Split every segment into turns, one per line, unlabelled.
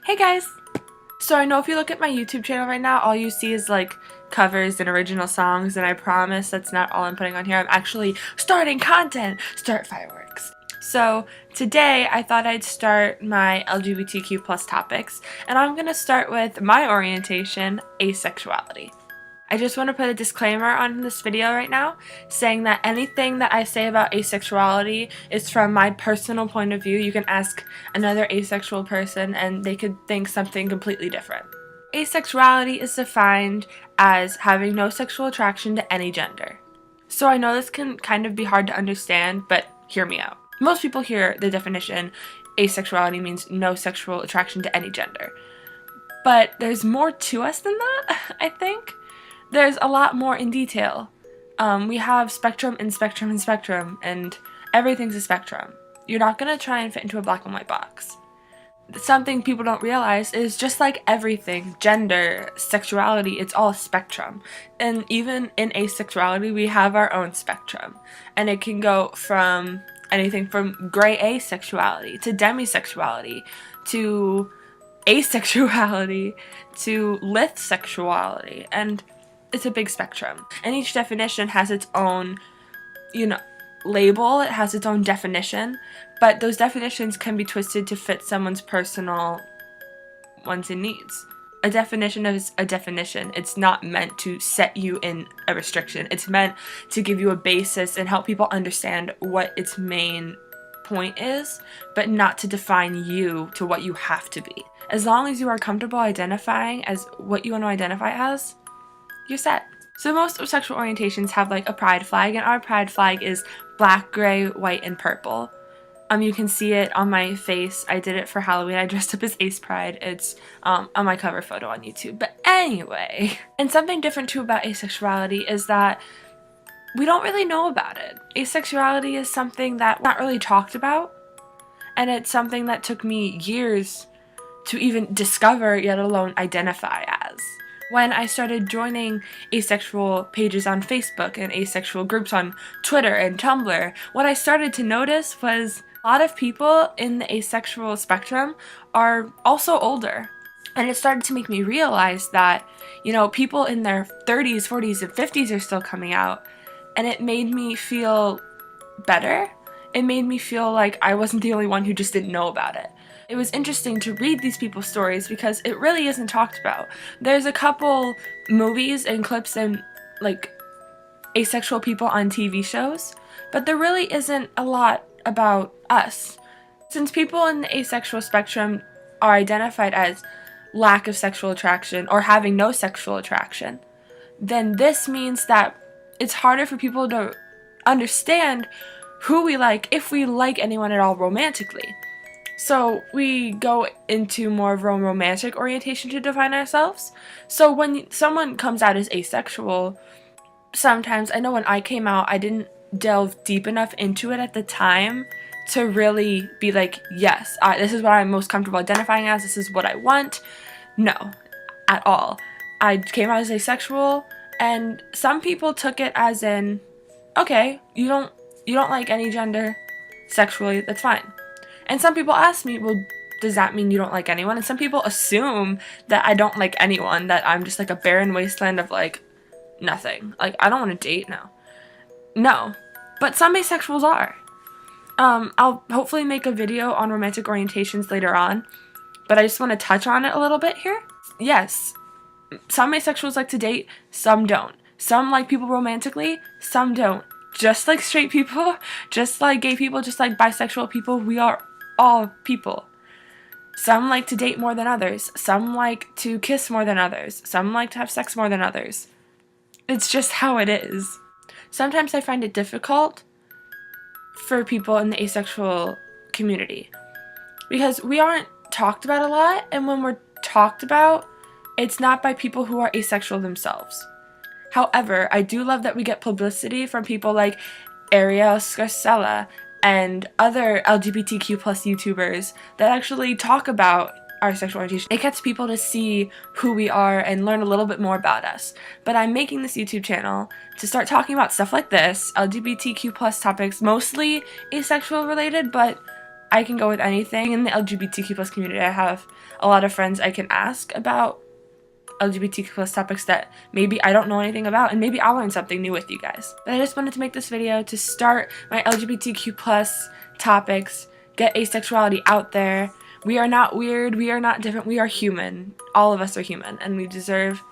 Hey guys! So I know if you look at my YouTube channel right now, all you see is like covers and original songs, and I promise that's not all I'm putting on here. I'm actually starting content! Start fireworks. So today I thought I'd start my LGBTQ plus topics, and I'm gonna start with my orientation, asexuality. I just want to put a disclaimer on this video right now, saying that anything that I say about asexuality is from my personal point of view. You can ask another asexual person and they could think something completely different. Asexuality is defined as having no sexual attraction to any gender. So I know this can kind of be hard to understand, but hear me out. Most people hear the definition, asexuality means no sexual attraction to any gender. But there's more to us than that, I think. There's a lot more in detail. We have spectrum and spectrum and spectrum, and everything's a spectrum. You're not going to try and fit into a black and white box. Something people don't realize is just like everything, gender, sexuality, it's all a spectrum. And even in asexuality, we have our own spectrum. And it can go from anything from gray asexuality to demisexuality to asexuality to lithsexuality. And it's a big spectrum, and each definition has its own, label. It has its own definition, but those definitions can be twisted to fit someone's personal wants and needs. A definition is a definition. It's not meant to set you in a restriction. It's meant to give you a basis and help people understand what its main point is, but not to define you to what you have to be. As long as you are comfortable identifying as what you want to identify as, you're set. So most sexual orientations have like a pride flag, and our pride flag is black, gray, white, and purple. You can see it on my face. I did it for Halloween. I dressed up as Ace Pride. It's on my cover photo on YouTube. But anyway, and something different too about asexuality is that we don't really know about it. Asexuality is something that's not really talked about, and it's something that took me years to even discover, yet alone identify as. When I started joining asexual pages on Facebook and asexual groups on Twitter and Tumblr, what I started to notice was a lot of people in the asexual spectrum are also older. And it started to make me realize that, people in their 30s, 40s, and 50s are still coming out. And it made me feel better. It made me feel like I wasn't the only one who just didn't know about it. It was interesting to read these people's stories because it really isn't talked about. There's a couple movies and clips and asexual people on TV shows, but there really isn't a lot about us. Since people in the asexual spectrum are identified as lack of sexual attraction or having no sexual attraction, then this means that it's harder for people to understand who we like, if we like anyone at all romantically. So we go into more of a romantic orientation to define ourselves. So when someone comes out as asexual, sometimes, I know when I came out, I didn't delve deep enough into it at the time to really be like, yes, this is what I'm most comfortable identifying as, this is what I want. No, at all. I came out as asexual, and some people took it as in, okay, you don't like any gender sexually, that's fine. And some people ask me, well, does that mean you don't like anyone? And some people assume that I don't like anyone, that I'm just like a barren wasteland of nothing. I don't want to date now. No. But some asexuals are. I'll hopefully make a video on romantic orientations later on, but I just want to touch on it a little bit here. Yes, some asexuals like to date, some don't. Some like people romantically, some don't. Just like straight people, just like gay people, just like bisexual people, we are all people. Some like to date more than others. Some like to kiss more than others. Some like to have sex more than others. It's just how it is. Sometimes I find it difficult for people in the asexual community because we aren't talked about a lot, and when we're talked about, it's not by people who are asexual themselves. However, I do love that we get publicity from people like Ariel Scarcella and other LGBTQ plus YouTubers that actually talk about our sexual orientation. It gets people to see who we are and learn a little bit more about us. But I'm making this YouTube channel to start talking about stuff like this, LGBTQ plus topics, mostly asexual related, but I can go with anything. In the LGBTQ plus community, I have a lot of friends I can ask about LGBTQ plus topics that maybe I don't know anything about, and maybe I'll learn something new with you guys. But I just wanted to make this video to start my LGBTQ plus topics, get asexuality out there. We are not weird, we are not different, we are human. All of us are human, and we deserve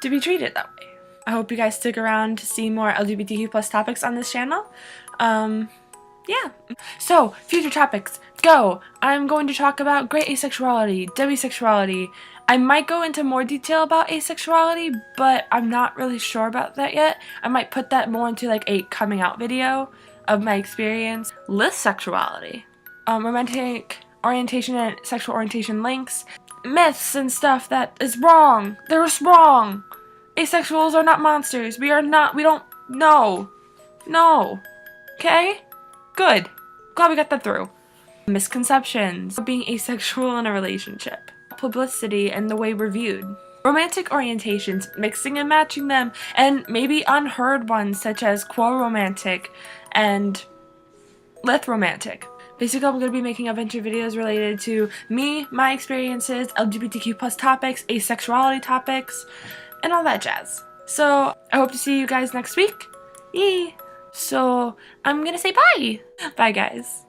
to be treated that way. I hope you guys stick around to see more LGBTQ plus topics on this channel. Yeah. So, future topics, go! I'm going to talk about great asexuality, demisexuality. I might go into more detail about asexuality, but I'm not really sure about that yet. I might put that more into like a coming out video of my experience. Lisexuality. Romantic orientation and sexual orientation links. Myths and stuff that is wrong. They're just wrong. Asexuals are not monsters. We don't know. No. Okay? Good. Glad we got that through. Misconceptions. Being asexual in a relationship. Publicity and the way we're viewed. Romantic orientations, mixing and matching them, and maybe unheard ones such as queer-romantic and lith-romantic. Basically, I'm going to be making a bunch of videos related to me, my experiences, LGBTQ plus topics, asexuality topics, and all that jazz. So, I hope to see you guys next week. Yay! So, I'm gonna say bye! Bye, guys.